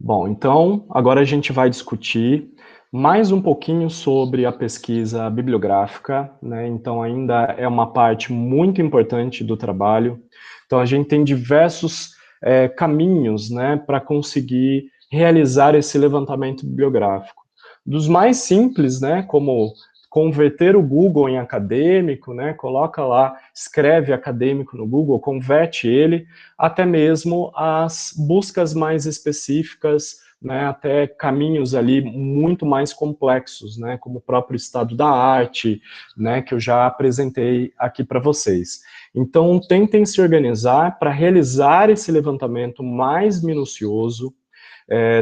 Bom, então agora a gente vai discutir mais um pouquinho sobre a pesquisa bibliográfica, né? Então ainda é uma parte muito importante do trabalho. Então a gente tem diversos caminhos, né, para conseguir realizar esse levantamento bibliográfico. Dos mais simples, né, como converter o Google em acadêmico, né, coloca lá, escreve acadêmico no Google, converte ele, até mesmo as buscas mais específicas, né, até caminhos ali muito mais complexos, né, como o próprio estado da arte, né, que eu já apresentei aqui para vocês. Então, tentem se organizar para realizar esse levantamento mais minucioso.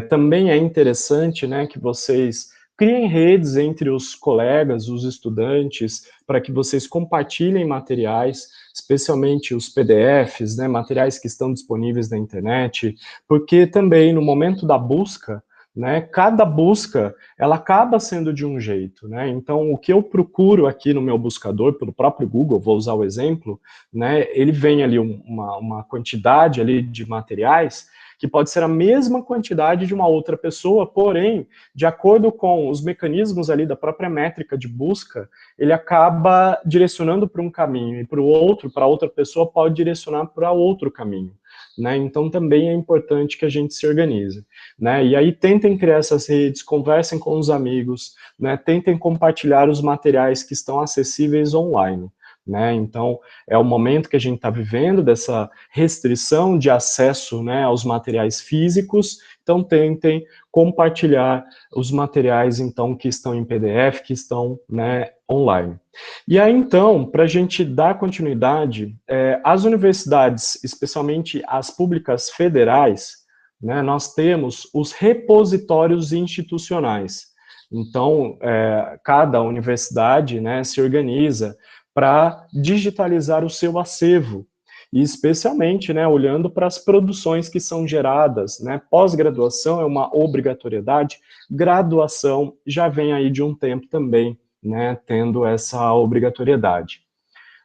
Também é interessante, né, que vocês criem redes entre os colegas, os estudantes, para que vocês compartilhem materiais, especialmente os PDFs, né, materiais que estão disponíveis na internet, porque também no momento da busca, né, cada busca, ela acaba sendo de um jeito, né, então o que eu procuro aqui no meu buscador, pelo próprio Google, vou usar o exemplo, né, ele vem ali uma quantidade ali de materiais, que pode ser a mesma quantidade de uma outra pessoa, porém, de acordo com os mecanismos ali da própria métrica de busca, ele acaba direcionando para um caminho e para o outro, para outra pessoa pode direcionar para outro caminho. Né? Então também é importante que a gente se organize. Né? E aí tentem criar essas redes, conversem com os amigos, né? Tentem compartilhar os materiais que estão acessíveis online. Né? Então, é o momento que a gente está vivendo dessa restrição de acesso, né, aos materiais físicos, então tentem compartilhar os materiais então que estão em PDF, que estão, né, online. E aí então, para a gente dar continuidade, as universidades, especialmente as públicas federais, né, nós temos os repositórios institucionais. Então, cada universidade, né, se organiza para digitalizar o seu acervo, e especialmente, né, olhando para as produções que são geradas, né, pós-graduação é uma obrigatoriedade, graduação já vem aí de um tempo também, né, tendo essa obrigatoriedade.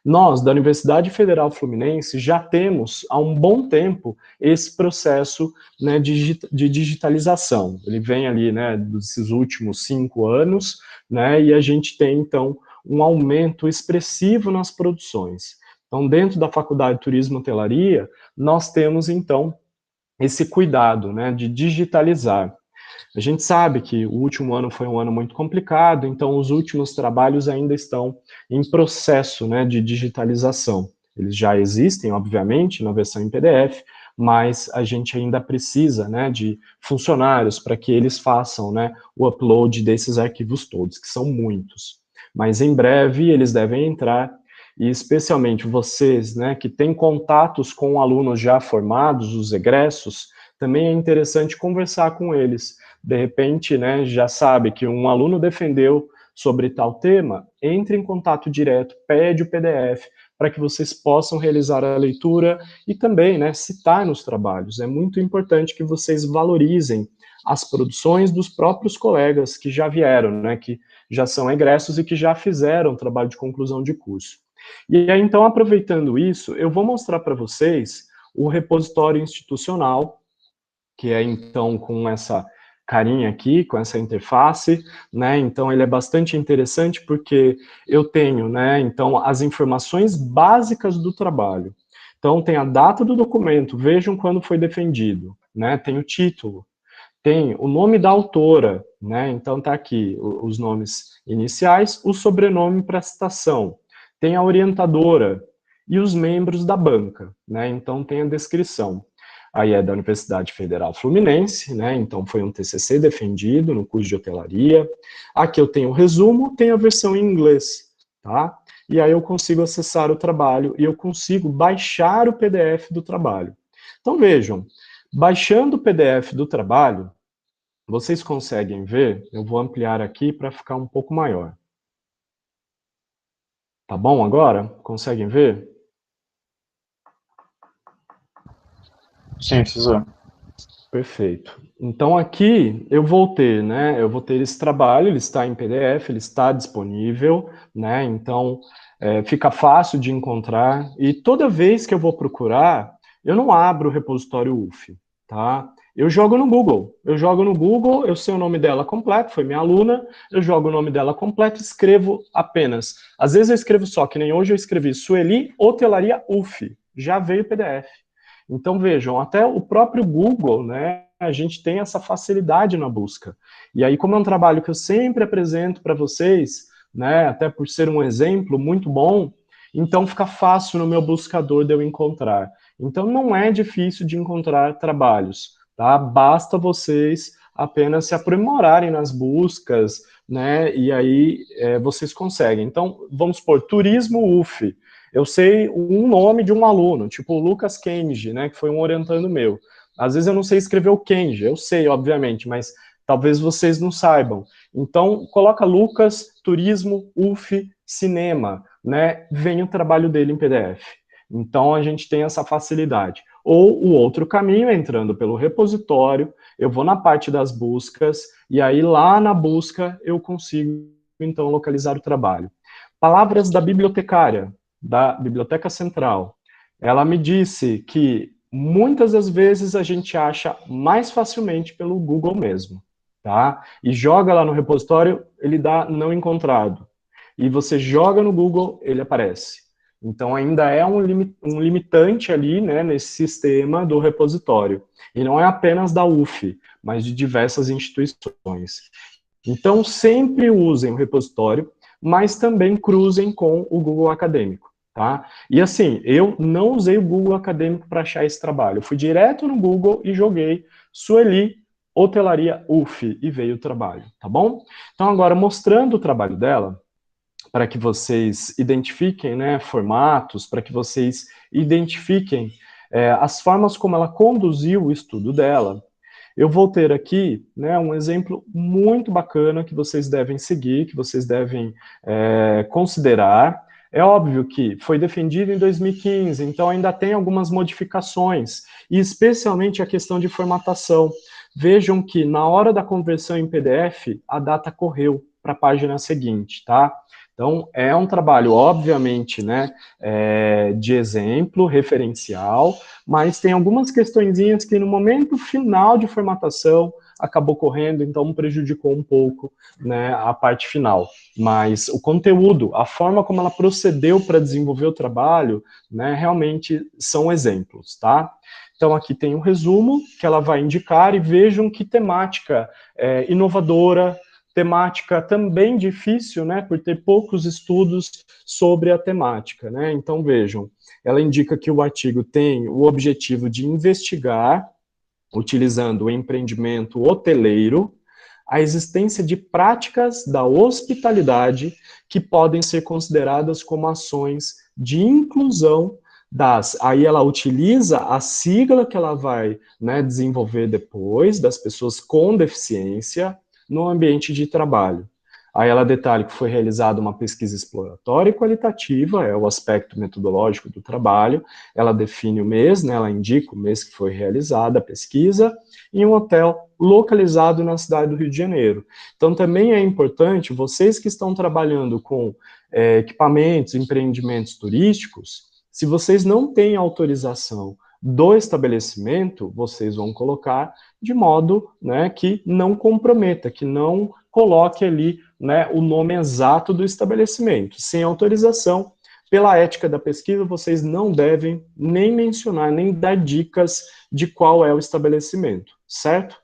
Nós, da Universidade Federal Fluminense, já temos há um bom tempo esse processo, né, de digitalização. Ele vem ali, né, desses últimos 5 anos, né, e a gente tem, então, um aumento expressivo nas produções. Então, dentro da Faculdade de Turismo e Hotelaria, nós temos, então, esse cuidado, né, de digitalizar. A gente sabe que o último ano foi um ano muito complicado, então os últimos trabalhos ainda estão em processo, né, de digitalização. Eles já existem, obviamente, na versão em PDF, mas a gente ainda precisa, né, de funcionários para que eles façam, né, o upload desses arquivos todos, que são muitos. Mas em breve eles devem entrar, e especialmente vocês, né, que têm contatos com alunos já formados, os egressos, também é interessante conversar com eles. De repente, né, já sabe que um aluno defendeu sobre tal tema, entre em contato direto, pede o PDF, para que vocês possam realizar a leitura e também, né, citar nos trabalhos. É muito importante que vocês valorizem as produções dos próprios colegas que já vieram, né, que já são egressos e que já fizeram trabalho de conclusão de curso. E aí, então, aproveitando isso, eu vou mostrar para vocês o repositório institucional, que é, então, com essa carinha aqui, com essa interface, né, então ele é bastante interessante porque eu tenho, né, então, as informações básicas do trabalho. Então, tem a data do documento, vejam quando foi defendido, né, tem o título, tem o nome da autora, né, então tá aqui os nomes iniciais, o sobrenome para a citação, tem a orientadora e os membros da banca, né, então tem a descrição. Aí é da Universidade Federal Fluminense, né, então foi um TCC defendido no curso de hotelaria. Aqui eu tenho o resumo, tem a versão em inglês, tá? E aí eu consigo acessar o trabalho e eu consigo baixar o PDF do trabalho. Então vejam, baixando o PDF do trabalho, vocês conseguem ver? Eu vou ampliar aqui para ficar um pouco maior. Tá bom agora? Conseguem ver? Sim, professor. Perfeito. Então aqui eu vou ter, né? Eu vou ter esse trabalho, ele está em PDF, ele está disponível, né? Então fica fácil de encontrar e toda vez que eu vou procurar, eu não abro o repositório UF, tá? Eu jogo no Google. Eu sei o nome dela completo, foi minha aluna, eu jogo o nome dela completo e escrevo apenas. Às vezes eu escrevo só, que nem hoje eu escrevi Sueli Hotelaria UF. Já veio o PDF. Então vejam, até o próprio Google, né, a gente tem essa facilidade na busca. E aí, como é um trabalho que eu sempre apresento para vocês, né, até por ser um exemplo muito bom, então fica fácil no meu buscador de eu encontrar. Então não é difícil de encontrar trabalhos. Tá? Basta vocês apenas se aprimorarem nas buscas, né? E aí vocês conseguem. Então, vamos supor, turismo UF. Eu sei um nome de um aluno, tipo o Lucas Kenji, né? Que foi um orientando meu. Às vezes eu não sei escrever o Kenji, eu sei, obviamente, mas talvez vocês não saibam. Então, coloca Lucas, turismo, UF, cinema, né? Vem o trabalho dele em PDF. Então, a gente tem essa facilidade. Ou o outro caminho, entrando pelo repositório, eu vou na parte das buscas, e aí lá na busca eu consigo, então, localizar o trabalho. Palavras da bibliotecária, da Biblioteca Central. Ela me disse que muitas das vezes a gente acha mais facilmente pelo Google mesmo, tá? E joga lá no repositório, ele dá não encontrado. E você joga no Google, ele aparece. Então, ainda é um limitante ali, né, nesse sistema do repositório. E não é apenas da UF, mas de diversas instituições. Então, sempre usem o repositório, mas também cruzem com o Google Acadêmico, tá? E assim, eu não usei o Google Acadêmico para achar esse trabalho. Eu fui direto no Google e joguei Sueli Hotelaria UF e veio o trabalho, tá bom? Então, agora, mostrando o trabalho dela, para que vocês identifiquem, né, formatos, para que vocês identifiquem as formas como ela conduziu o estudo dela. Eu vou ter aqui, né, um exemplo muito bacana que vocês devem seguir, que vocês devem considerar. É óbvio que foi defendido em 2015, então ainda tem algumas modificações, e especialmente a questão de formatação. Vejam que na hora da conversão em PDF, a data correu para a página seguinte, tá? Então, é um trabalho, obviamente, né, de exemplo, referencial, mas tem algumas questõezinhas que no momento final de formatação acabou correndo, então prejudicou um pouco, né, a parte final. Mas o conteúdo, a forma como ela procedeu para desenvolver o trabalho, né, realmente são exemplos, tá? Então aqui tem um resumo que ela vai indicar e vejam que temática inovadora, temática também difícil, né, por ter poucos estudos sobre a temática, né? Então vejam, ela indica que o artigo tem o objetivo de investigar, utilizando o empreendimento hoteleiro, a existência de práticas da hospitalidade que podem ser consideradas como ações de inclusão aí ela utiliza a sigla que ela vai, né, desenvolver depois, das pessoas com deficiência no ambiente de trabalho. Aí ela detalha que foi realizada uma pesquisa exploratória e qualitativa, é o aspecto metodológico do trabalho. Ela define o mês, né, ela indica o mês que foi realizada a pesquisa, em um hotel localizado na cidade do Rio de Janeiro. Então também é importante, vocês que estão trabalhando com equipamentos, empreendimentos turísticos, se vocês não têm autorização do estabelecimento, vocês vão colocar de modo, né, que não comprometa, que não coloque ali, né, o nome exato do estabelecimento. Sem autorização, pela ética da pesquisa, vocês não devem nem mencionar, nem dar dicas de qual é o estabelecimento, certo?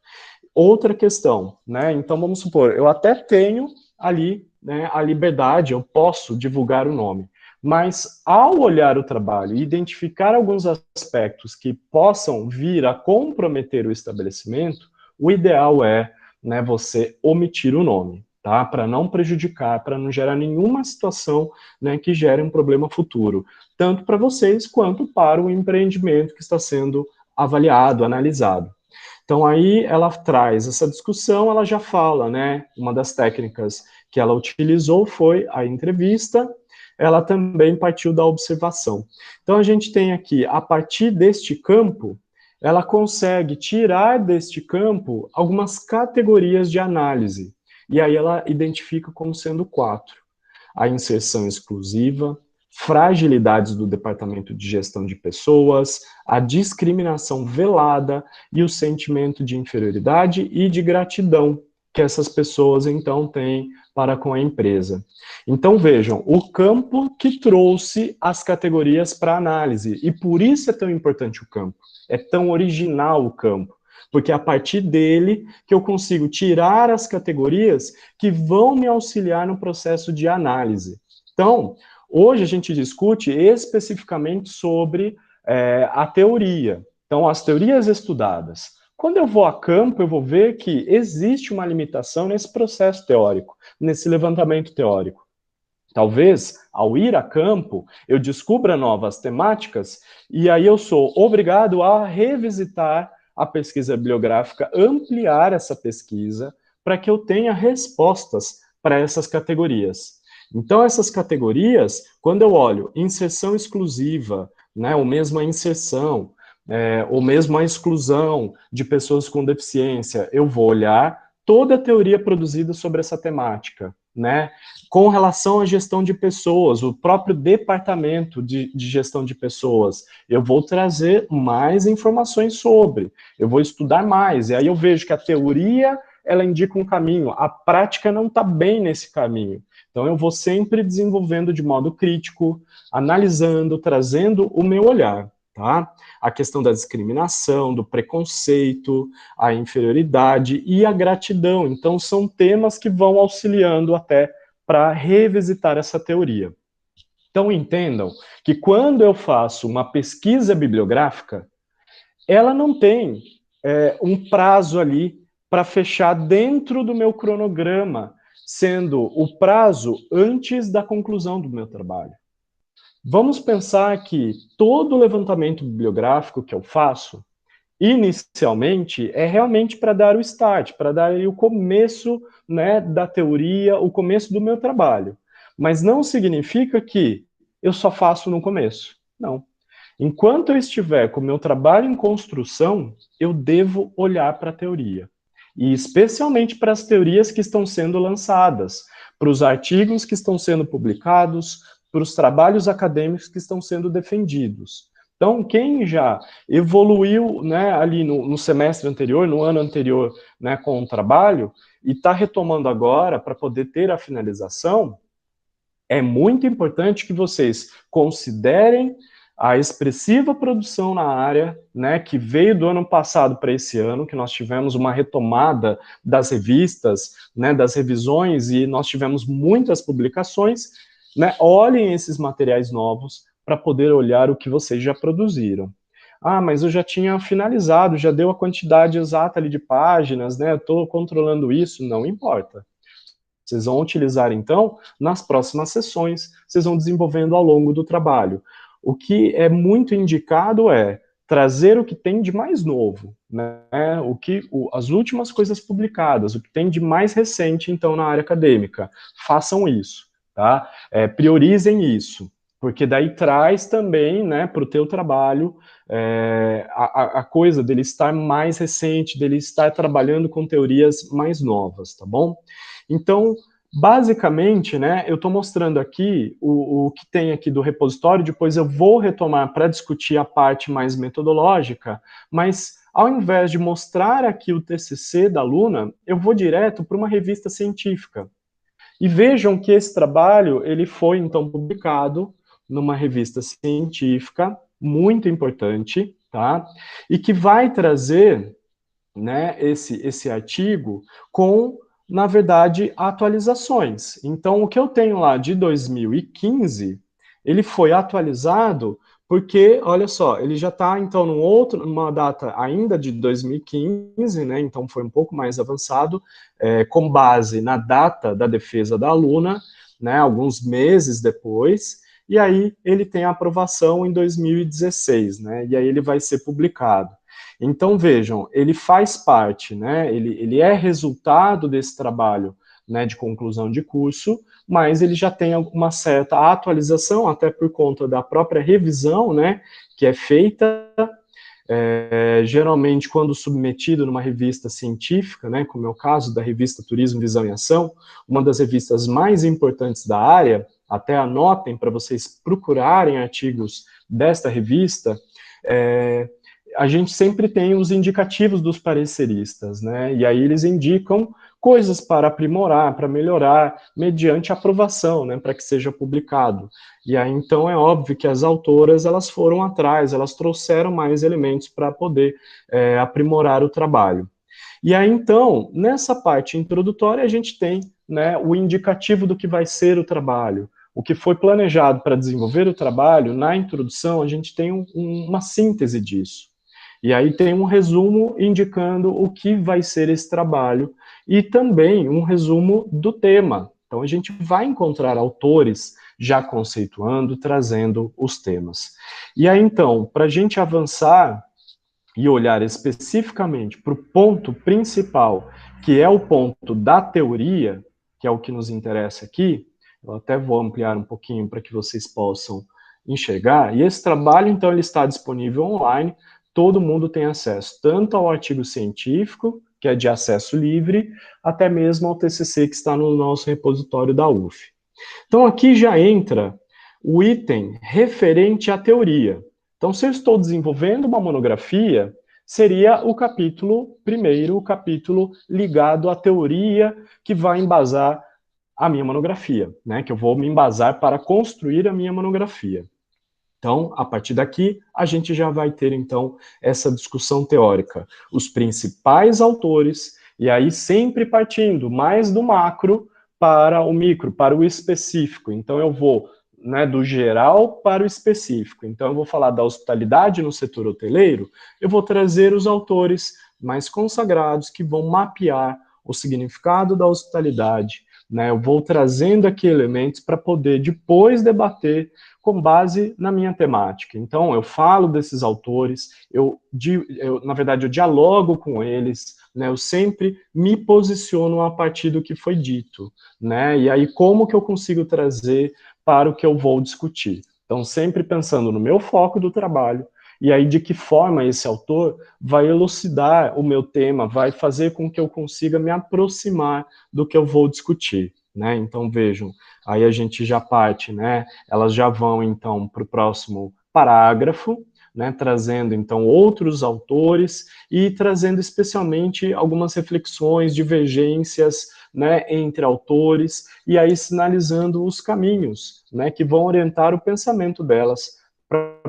Outra questão, né, então vamos supor, eu até tenho ali, né, a liberdade, eu posso divulgar o nome, mas ao olhar o trabalho e identificar alguns aspectos que possam vir a comprometer o estabelecimento, o ideal é, né, você omitir o nome, tá? Para não prejudicar, para não gerar nenhuma situação, né, que gere um problema futuro, tanto para vocês quanto para o empreendimento que está sendo avaliado, analisado. Então aí ela traz essa discussão, ela já fala, né? Uma das técnicas que ela utilizou foi a entrevista, ela também partiu da observação. Então a gente tem aqui, a partir deste campo, ela consegue tirar deste campo algumas categorias de análise. E aí ela identifica como sendo 4. A inserção exclusiva, fragilidades do departamento de gestão de pessoas, a discriminação velada e o sentimento de inferioridade e de gratidão que essas pessoas, então, têm para com a empresa. Então, vejam, o campo que trouxe as categorias para análise, e por isso é tão importante o campo, é tão original o campo, porque é a partir dele que eu consigo tirar as categorias que vão me auxiliar no processo de análise. Então, hoje a gente discute especificamente sobre a teoria. Então, as teorias estudadas. Quando eu vou a campo, eu vou ver que existe uma limitação nesse processo teórico, nesse levantamento teórico. Talvez, ao ir a campo, eu descubra novas temáticas e aí eu sou obrigado a revisitar a pesquisa bibliográfica, ampliar essa pesquisa para que eu tenha respostas para essas categorias. Então, essas categorias, quando eu olho inserção exclusiva, né, ou mesmo a inserção, ou mesmo a exclusão de pessoas com deficiência, eu vou olhar toda a teoria produzida sobre essa temática, né? Com relação à gestão de pessoas, o próprio departamento de gestão de pessoas, eu vou trazer mais informações sobre, eu vou estudar mais, e aí eu vejo que a teoria, ela indica um caminho, a prática não está bem nesse caminho. Então eu vou sempre desenvolvendo de modo crítico, analisando, trazendo o meu olhar. Tá? A questão da discriminação, do preconceito, a inferioridade e a gratidão. Então, são temas que vão auxiliando até para revisitar essa teoria. Então, entendam que quando eu faço uma pesquisa bibliográfica, ela não tem um prazo ali para fechar dentro do meu cronograma, sendo o prazo antes da conclusão do meu trabalho. Vamos pensar que todo o levantamento bibliográfico que eu faço, inicialmente, é realmente para dar o start, para dar o começo, né, da teoria, o começo do meu trabalho. Mas não significa que eu só faço no começo. Não. Enquanto eu estiver com o meu trabalho em construção, eu devo olhar para a teoria. E especialmente para as teorias que estão sendo lançadas, para os artigos que estão sendo publicados, para os trabalhos acadêmicos que estão sendo defendidos. Então, quem já evoluiu, né, ali no semestre anterior, no ano anterior, né, com o trabalho, e está retomando agora para poder ter a finalização, é muito importante que vocês considerem a expressiva produção na área, né, que veio do ano passado para esse ano, que nós tivemos uma retomada das revistas, né, das revisões, e nós tivemos muitas publicações, né, olhem esses materiais novos para poder olhar o que vocês já produziram. Ah, mas eu já tinha finalizado, já deu a quantidade exata ali de páginas, né, eu estou controlando isso, não importa. Vocês vão utilizar, então, nas próximas sessões, vocês vão desenvolvendo ao longo do trabalho. O que é muito indicado é trazer o que tem de mais novo, né? As últimas coisas publicadas, o que tem de mais recente, então, na área acadêmica. Façam isso, tá? Priorizem isso, porque daí traz também, né, para o teu trabalho, a coisa dele estar mais recente, dele estar trabalhando com teorias mais novas, tá bom? Então, basicamente, né, eu estou mostrando aqui o que tem aqui do repositório, depois eu vou retomar para discutir a parte mais metodológica, mas ao invés de mostrar aqui o TCC da aluna, eu vou direto para uma revista científica. E vejam que esse trabalho, ele foi, então, publicado numa revista científica, muito importante, tá? E que vai trazer, né, esse artigo com, na verdade, atualizações. Então, o que eu tenho lá de 2015, ele foi atualizado porque, olha só, ele já está, então, numa data ainda de 2015, né, então foi um pouco mais avançado, com base na data da defesa da aluna, né, alguns meses depois, e aí ele tem a aprovação em 2016, né, e aí ele vai ser publicado. Então, vejam, ele faz parte, né, ele é resultado desse trabalho, né, de conclusão de curso, mas ele já tem uma certa atualização, até por conta da própria revisão, né, que é feita, geralmente quando submetido numa revista científica, né, como é o caso da revista Turismo, Visão e Ação, uma das revistas mais importantes da área, até anotem para vocês procurarem artigos desta revista, a gente sempre tem os indicativos dos pareceristas, né? E aí eles indicam coisas para aprimorar, para melhorar, mediante aprovação, né, para que seja publicado. E aí, então, é óbvio que as autoras, elas foram atrás, elas trouxeram mais elementos para poder aprimorar o trabalho. E aí, então, nessa parte introdutória, a gente tem, né, o indicativo do que vai ser o trabalho, o que foi planejado para desenvolver o trabalho. Na introdução, a gente tem uma síntese disso. E aí tem um resumo indicando o que vai ser esse trabalho e também um resumo do tema. Então a gente vai encontrar autores já conceituando, trazendo os temas. E aí então, para a gente avançar e olhar especificamente para o ponto principal, que é o ponto da teoria, que é o que nos interessa aqui, eu até vou ampliar um pouquinho para que vocês possam enxergar, e esse trabalho, então, ele está disponível online, todo mundo tem acesso, tanto ao artigo científico, que é de acesso livre, até mesmo ao TCC que está no nosso repositório da UF. Então, aqui já entra o item referente à teoria. Então, se eu estou desenvolvendo uma monografia, seria o capítulo primeiro, o capítulo ligado à teoria que vai embasar a minha monografia, né? Que eu vou me embasar para construir a minha monografia. Então, a partir daqui, a gente já vai ter, então, essa discussão teórica. Os principais autores, e aí sempre partindo mais do macro para o micro, para o específico. Então, eu vou, né, do geral para o específico. Então, eu vou falar da hospitalidade no setor hoteleiro, eu vou trazer os autores mais consagrados que vão mapear o significado da hospitalidade, né? Eu vou trazendo aqui elementos para poder depois debater com base na minha temática. Então, eu falo desses autores, na verdade, eu dialogo com eles, né? Eu sempre me posiciono a partir do que foi dito, né? E aí, como que eu consigo trazer para o que eu vou discutir? Então, sempre pensando no meu foco do trabalho, e aí de que forma esse autor vai elucidar o meu tema, vai fazer com que eu consiga me aproximar do que eu vou discutir, né? Então, vejam, aí a gente já parte, né? Elas já vão, então, para o próximo parágrafo, né? Trazendo, então, outros autores e trazendo especialmente algumas reflexões, divergências, né, entre autores, e aí sinalizando os caminhos, né, que vão orientar o pensamento delas para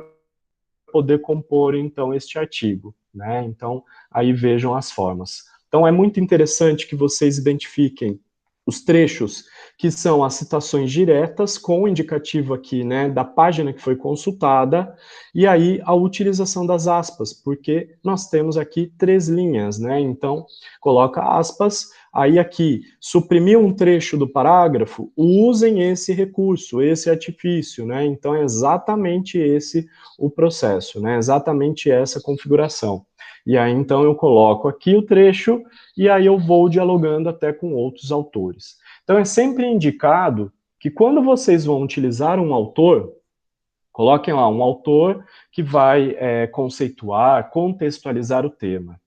poder compor, então, este artigo, né? Então, aí vejam as formas. Então, é muito interessante que vocês identifiquem os trechos que são as citações diretas, com o indicativo aqui, né, da página que foi consultada, e aí a utilização das aspas, porque nós temos aqui 3 linhas, né? Então, coloca aspas, aí aqui, suprimiu um trecho do parágrafo, usem esse recurso, esse artifício, né? Então, é exatamente esse o processo, né? Exatamente essa configuração. E aí, então, eu coloco aqui o trecho, e aí eu vou dialogando até com outros autores. Então, é sempre indicado que quando vocês vão utilizar um autor, coloquem lá um autor que vai conceituar, contextualizar o tema.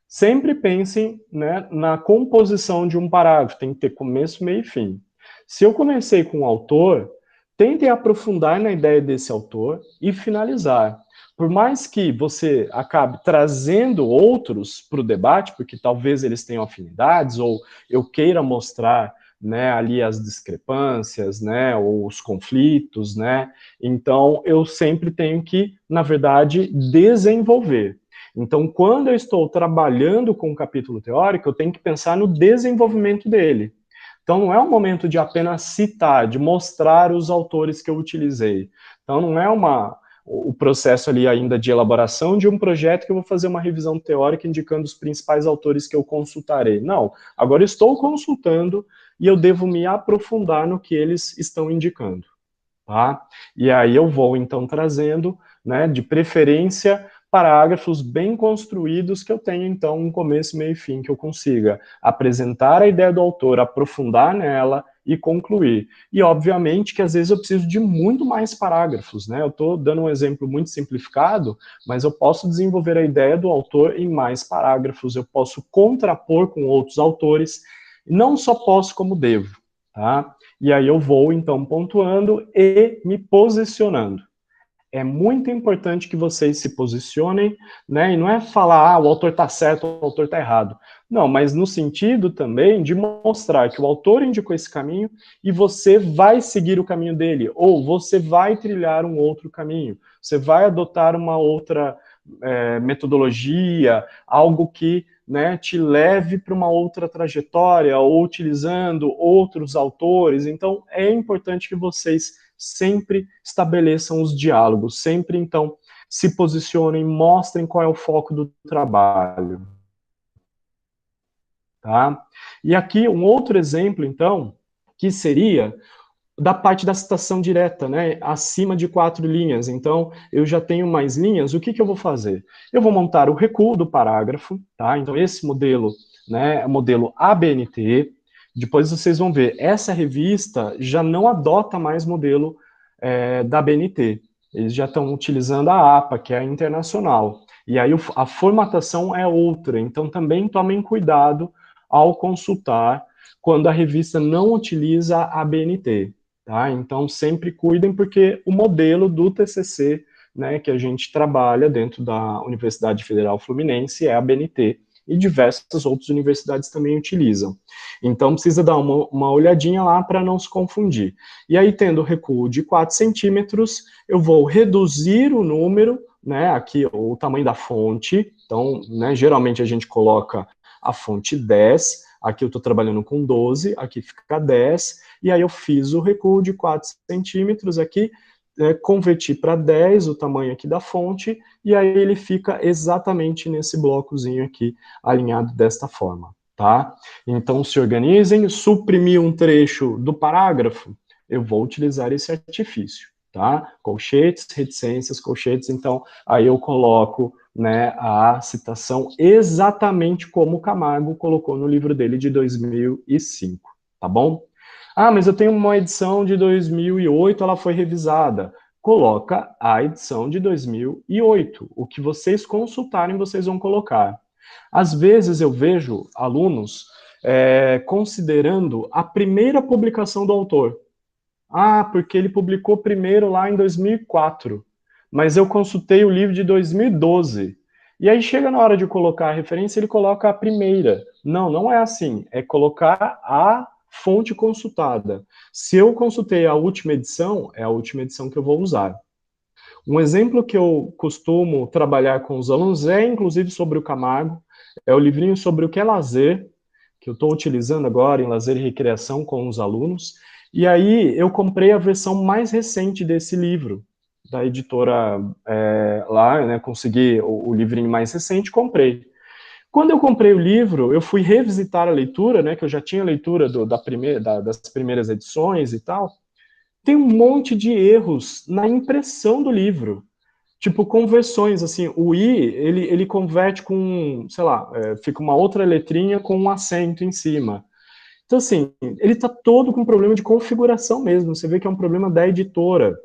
Sempre pensem, né, na composição de um parágrafo, tem que ter começo, meio e fim. Se eu comecei com um autor, tentem aprofundar na ideia desse autor e finalizar. Por mais que você acabe trazendo outros para o debate, porque talvez eles tenham afinidades, ou eu queira mostrar, né, ali as discrepâncias, né, ou os conflitos, né, então eu sempre tenho que, na verdade, desenvolver. Então, quando eu estou trabalhando com um capítulo teórico, eu tenho que pensar no desenvolvimento dele. Então, não é um momento de apenas citar, de mostrar os autores que eu utilizei. Então, não é o processo ali ainda de elaboração de um projeto que eu vou fazer uma revisão teórica indicando os principais autores que eu consultarei. Não, agora eu estou consultando e eu devo me aprofundar no que eles estão indicando. Tá? E aí eu vou, então, trazendo, né, de preferência, parágrafos bem construídos que eu tenho, então, um começo, meio e fim, que eu consiga apresentar a ideia do autor, aprofundar nela e concluir. E, obviamente, que às vezes eu preciso de muito mais parágrafos, né? Eu estou dando um exemplo muito simplificado, mas eu posso desenvolver a ideia do autor em mais parágrafos, eu posso contrapor com outros autores, não só posso, como devo, tá? E aí eu vou, então, pontuando e me posicionando. É muito importante que vocês se posicionem, né? E não é falar, o autor está certo, o autor está errado. Não, mas no sentido também de mostrar que o autor indicou esse caminho e você vai seguir o caminho dele, ou você vai trilhar um outro caminho, você vai adotar uma outra metodologia, algo que, né, te leve para uma outra trajetória, ou utilizando outros autores. Então, é importante que vocês sempre estabeleçam os diálogos, sempre, então, se posicionem, mostrem qual é o foco do trabalho. Tá? E aqui, um outro exemplo, então, que seria da parte da citação direta, né, acima de 4 linhas. Então, eu já tenho mais linhas, o que eu vou fazer? Eu vou montar o recuo do parágrafo, tá? Então, esse modelo, né, é o modelo ABNT. Depois vocês vão ver, essa revista já não adota mais modelo da ABNT. Eles já estão utilizando a APA, que é a internacional. E aí a formatação é outra. Então, também tomem cuidado ao consultar quando a revista não utiliza a ABNT. Tá? Então, sempre cuidem, porque o modelo do TCC, né, que a gente trabalha dentro da Universidade Federal Fluminense é a ABNT, e diversas outras universidades também utilizam. Então, precisa dar uma olhadinha lá para não se confundir. E aí, tendo recuo de 4 centímetros, eu vou reduzir o número, né, aqui o tamanho da fonte. Então, né, geralmente a gente coloca a fonte 10, aqui eu estou trabalhando com 12, aqui fica 10, e aí eu fiz o recuo de 4 centímetros aqui, converti para 10 o tamanho aqui da fonte, e aí ele fica exatamente nesse blocozinho aqui, alinhado desta forma, tá? Então se organizem, suprimir um trecho do parágrafo, eu vou utilizar esse artifício, tá? Colchetes, reticências, colchetes, então aí eu coloco, né, a citação exatamente como o Camargo colocou no livro dele de 2005, tá bom? Ah, mas eu tenho uma edição de 2008, ela foi revisada. Coloca a edição de 2008. O que vocês consultarem, vocês vão colocar. Às vezes eu vejo alunos considerando a primeira publicação do autor. Ah, porque ele publicou primeiro lá em 2004, mas eu consultei o livro de 2012. E aí chega na hora de colocar a referência, ele coloca a primeira. Não, não é assim. É colocar a fonte consultada. Se eu consultei a última edição, é a última edição que eu vou usar. Um exemplo que eu costumo trabalhar com os alunos é, inclusive, sobre o Camargo. É o livrinho sobre o que é lazer, que eu estou utilizando agora em lazer e recreação com os alunos. E aí eu comprei a versão mais recente desse livro, da editora lá, né, consegui o livrinho mais recente, comprei. Quando eu comprei o livro, eu fui revisitar a leitura, né, que eu já tinha leitura das primeiras edições e tal. Tem um monte de erros na impressão do livro. Tipo, conversões, assim, o I, ele converte com, sei lá, fica uma outra letrinha com um acento em cima. Então, assim, ele tá todo com problema de configuração mesmo, você vê que é um problema da editora.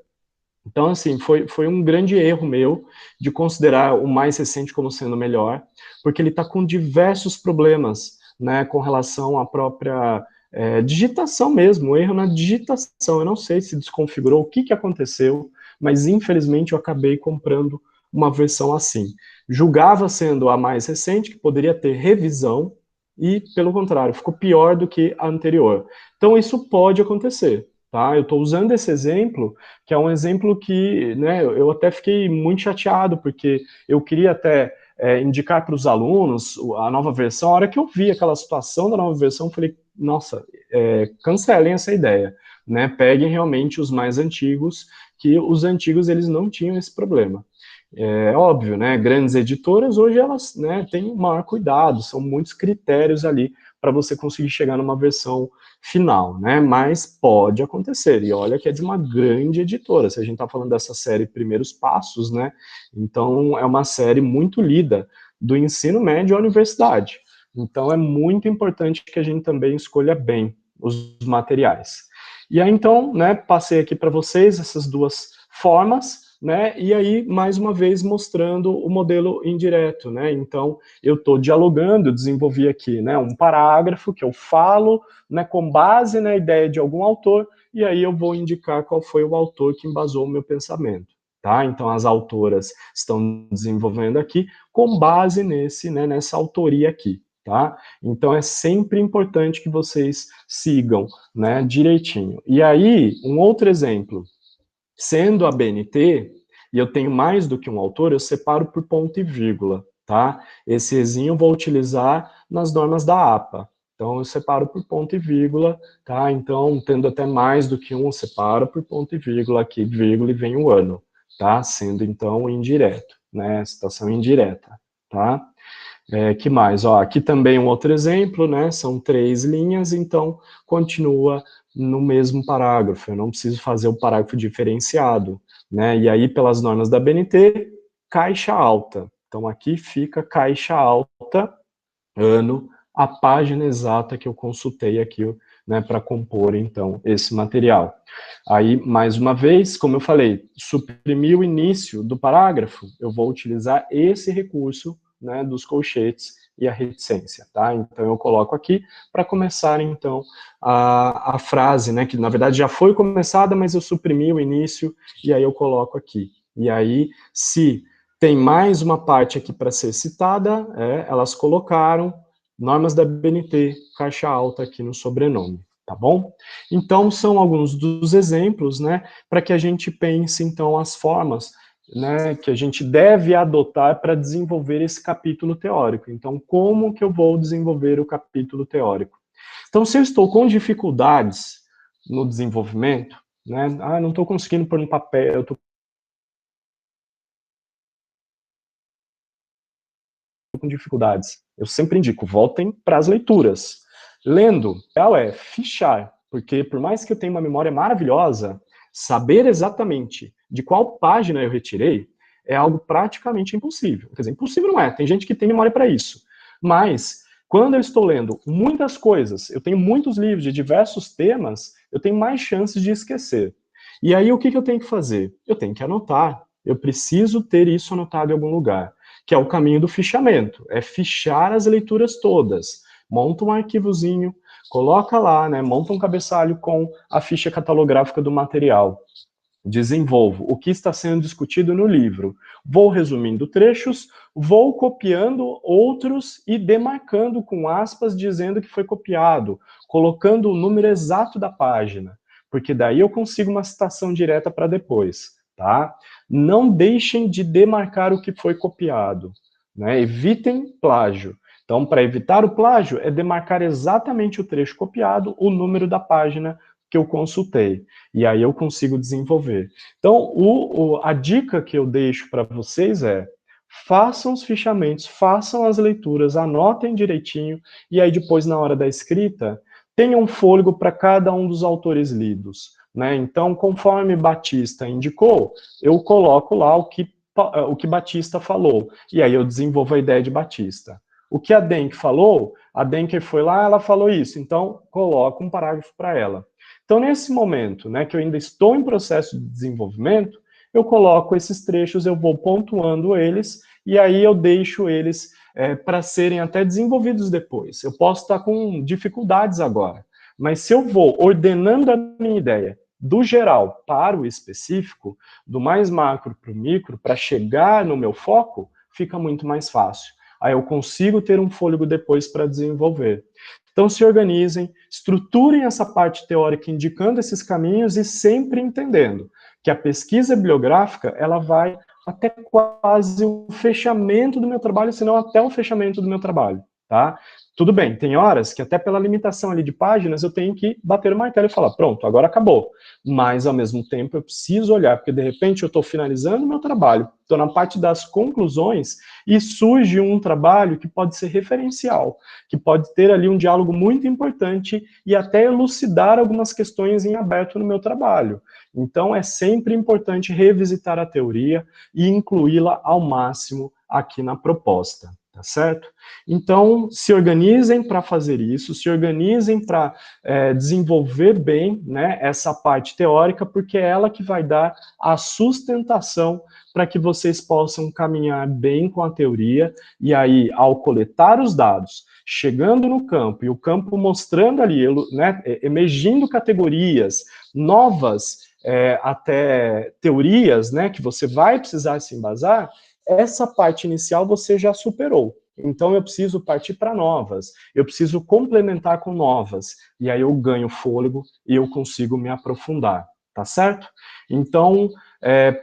Então, assim, foi um grande erro meu de considerar o mais recente como sendo melhor, porque ele está com diversos problemas, né, com relação à própria digitação mesmo, o erro na digitação. Eu não sei se desconfigurou, o que aconteceu, mas infelizmente eu acabei comprando uma versão assim. Julgava sendo a mais recente, que poderia ter revisão, e, pelo contrário, ficou pior do que a anterior. Então, isso pode acontecer. Tá? Eu estou usando esse exemplo, que é um exemplo que, né, eu até fiquei muito chateado, porque eu queria até indicar para os alunos a nova versão. A hora que eu vi aquela situação da nova versão, eu falei, nossa, cancelem essa ideia, né? Peguem realmente os mais antigos, que os antigos eles não tinham esse problema. É óbvio, né? Grandes editoras hoje elas, né, têm maior cuidado, são muitos critérios ali para você conseguir chegar numa versão final, né? Mas pode acontecer. E olha que é de uma grande editora. Se a gente está falando dessa série Primeiros Passos, né? Então é uma série muito lida do ensino médio à universidade. Então é muito importante que a gente também escolha bem os materiais. E aí então, né? Passei aqui para vocês essas duas formas, né? E aí, mais uma vez, mostrando o modelo indireto, né? Então, eu estou dialogando, eu desenvolvi aqui, né, um parágrafo que eu falo, né, com base na ideia de algum autor, e aí eu vou indicar qual foi o autor que embasou o meu pensamento, tá? Então, as autoras estão desenvolvendo aqui com base nesse, né, nessa autoria aqui, tá? Então, é sempre importante que vocês sigam, né, direitinho. E aí, um outro exemplo, sendo a BNT, e eu tenho mais do que um autor, eu separo por ponto e vírgula, tá? Esse exinho eu vou utilizar nas normas da APA. Então, eu separo por ponto e vírgula, tá? Então, tendo até mais do que um, eu separo por ponto e vírgula, aqui, vírgula, e vem o ano, tá? Sendo, então, indireto, né? Citação indireta, tá? Que mais? Ó, aqui também um outro exemplo, né? São 3 linhas, então continua no mesmo parágrafo. Eu não preciso fazer o parágrafo diferenciado, né? E aí, pelas normas da BNT, caixa alta. Então aqui fica caixa alta, ano, a página exata que eu consultei aqui, né, para compor, então, esse material. Aí, mais uma vez, como eu falei, suprimir o início do parágrafo, eu vou utilizar esse recurso, né, dos colchetes e a reticência, tá? Então, eu coloco aqui para começar, então, a frase, né, que na verdade já foi começada, mas eu suprimi o início, e aí eu coloco aqui. E aí, se tem mais uma parte aqui para ser citada, elas colocaram normas da BNT, caixa alta aqui no sobrenome, tá bom? Então, são alguns dos exemplos, né, para que a gente pense, então, as formas, né, que a gente deve adotar para desenvolver esse capítulo teórico. Então, como que eu vou desenvolver o capítulo teórico? Então, se eu estou com dificuldades no desenvolvimento, né, não estou conseguindo pôr no papel, eu estou com dificuldades. Eu sempre indico, voltem para as leituras. Lendo, é fichar, porque por mais que eu tenha uma memória maravilhosa, saber exatamente de qual página eu retirei é algo praticamente impossível. Quer dizer, impossível não é, tem gente que tem memória para isso. Mas, quando eu estou lendo muitas coisas, eu tenho muitos livros de diversos temas, eu tenho mais chances de esquecer. E aí, o que eu tenho que fazer? Eu tenho que anotar. Eu preciso ter isso anotado em algum lugar, que é o caminho do fichamento, é fichar as leituras todas. Monta um arquivozinho, coloca lá, né, monta um cabeçalho com a ficha catalográfica do material. Desenvolvo o que está sendo discutido no livro. Vou resumindo trechos, vou copiando outros e demarcando com aspas dizendo que foi copiado, colocando o número exato da página, porque daí eu consigo uma citação direta para depois, tá? Não deixem de demarcar o que foi copiado, né? Evitem plágio. Então, para evitar o plágio, é demarcar exatamente o trecho copiado, o número da página que eu consultei. E aí eu consigo desenvolver. Então, a dica que eu deixo para vocês é: façam os fichamentos, façam as leituras, anotem direitinho, e aí depois, na hora da escrita, tenham fôlego para cada um dos autores lidos, né? Então, conforme Batista indicou, eu coloco lá o que Batista falou, e aí eu desenvolvo a ideia de Batista. O que a Denk falou, a Denk foi lá, ela falou isso, então coloco um parágrafo para ela. Então, nesse momento, né, que eu ainda estou em processo de desenvolvimento, eu coloco esses trechos, eu vou pontuando eles, e aí eu deixo eles para serem até desenvolvidos depois. Eu posso estar com dificuldades agora, mas se eu vou ordenando a minha ideia do geral para o específico, do mais macro para o micro, para chegar no meu foco, fica muito mais fácil. Aí eu consigo ter um fôlego depois para desenvolver. Então, se organizem, estruturem essa parte teórica indicando esses caminhos e sempre entendendo que a pesquisa bibliográfica ela vai até quase o fechamento do meu trabalho, se não até o fechamento do meu trabalho, tá? Tudo bem, tem horas que até pela limitação ali de páginas eu tenho que bater o martelo e falar, pronto, agora acabou. Mas, ao mesmo tempo, eu preciso olhar, porque de repente eu estou finalizando o meu trabalho, estou na parte das conclusões e surge um trabalho que pode ser referencial, que pode ter ali um diálogo muito importante e até elucidar algumas questões em aberto no meu trabalho. Então, é sempre importante revisitar a teoria e incluí-la ao máximo aqui na proposta. tá certo? Então, se organizem para fazer isso, se organizem para desenvolver bem, né, essa parte teórica, porque é ela que vai dar a sustentação para que vocês possam caminhar bem com a teoria, e aí, ao coletar os dados, chegando no campo, e o campo mostrando ali, né, emergindo categorias novas, até teorias, né, que você vai precisar se embasar, essa parte inicial você já superou. Então eu preciso partir para novas, eu preciso complementar com novas, e aí eu ganho fôlego e eu consigo me aprofundar, tá certo? Então,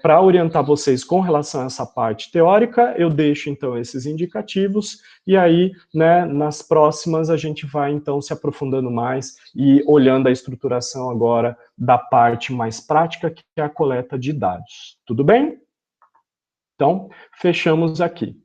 para orientar vocês com relação a essa parte teórica, eu deixo então esses indicativos, e aí, né, nas próximas a gente vai então se aprofundando mais e olhando a estruturação agora da parte mais prática, que é a coleta de dados. Tudo bem? Então, fechamos aqui.